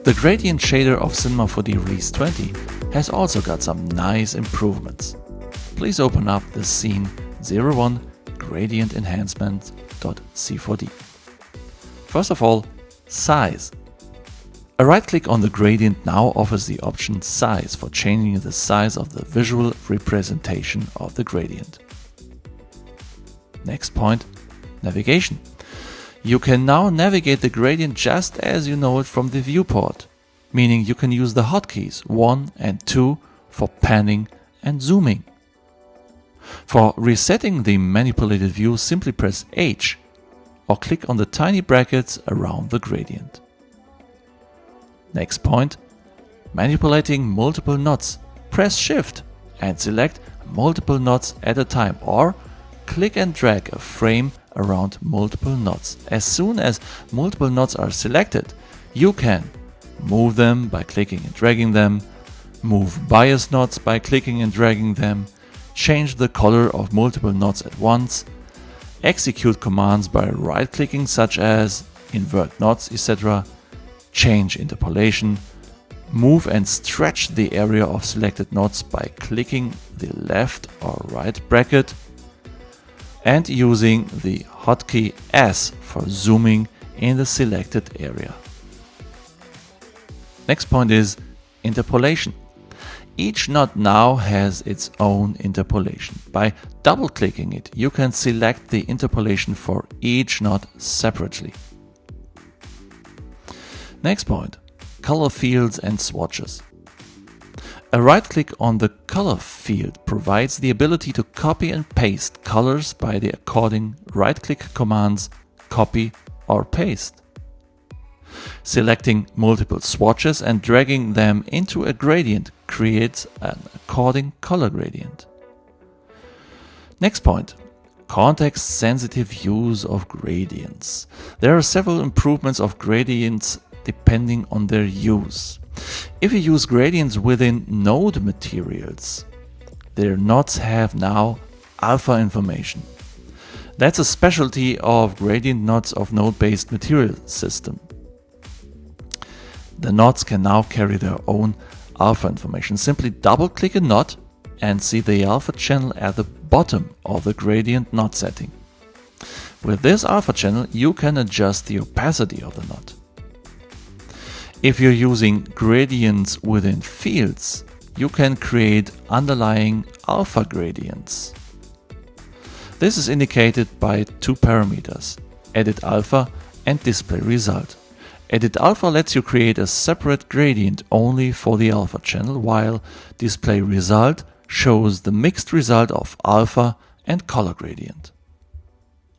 The gradient shader of Cinema 4D Release 20 has also got some nice improvements. Please open up the scene 01 gradient enhancement.c4d. First of all, size. A right click on the gradient now offers the option size for changing the size of the visual representation of the gradient. Next point, navigation. You can now navigate the gradient just as you know it from the viewport, meaning you can use the hotkeys 1 and 2 for panning and zooming. For resetting the manipulated view, simply press H or click on the tiny brackets around the gradient. Next point, manipulating multiple knots. Press Shift and select multiple knots at a time, or click and drag a frame around multiple knots. As soon as multiple knots are selected, you can move them by clicking and dragging them, move bias knots by clicking and dragging them, change the color of multiple knots at once, execute commands by right-clicking such as invert knots, etc., change interpolation, move and stretch the area of selected knots by clicking the left or right bracket, and using the hotkey S for zooming in the selected area. Next point is interpolation. Each knot now has its own interpolation. By double-clicking it, you can select the interpolation for each knot separately. Next point, color fields and swatches. A right-click on the color field provides the ability to copy and paste colors by the according right-click commands copy or paste. Selecting multiple swatches and dragging them into a gradient creates an according color gradient. Next point, context-sensitive use of gradients. There are several improvements of gradients depending on their use. If you use gradients within node materials, their knots have now alpha information. That's a specialty of gradient knots of node-based material system. The knots can now carry their own alpha information. Simply double-click a knot and see the alpha channel at the bottom of the gradient knot setting. With this alpha channel, you can adjust the opacity of the knot. If you're using gradients within fields, you can create underlying alpha gradients. This is indicated by two parameters, edit alpha and display result. Edit alpha lets you create a separate gradient only for the alpha channel, while display result shows the mixed result of alpha and color gradient.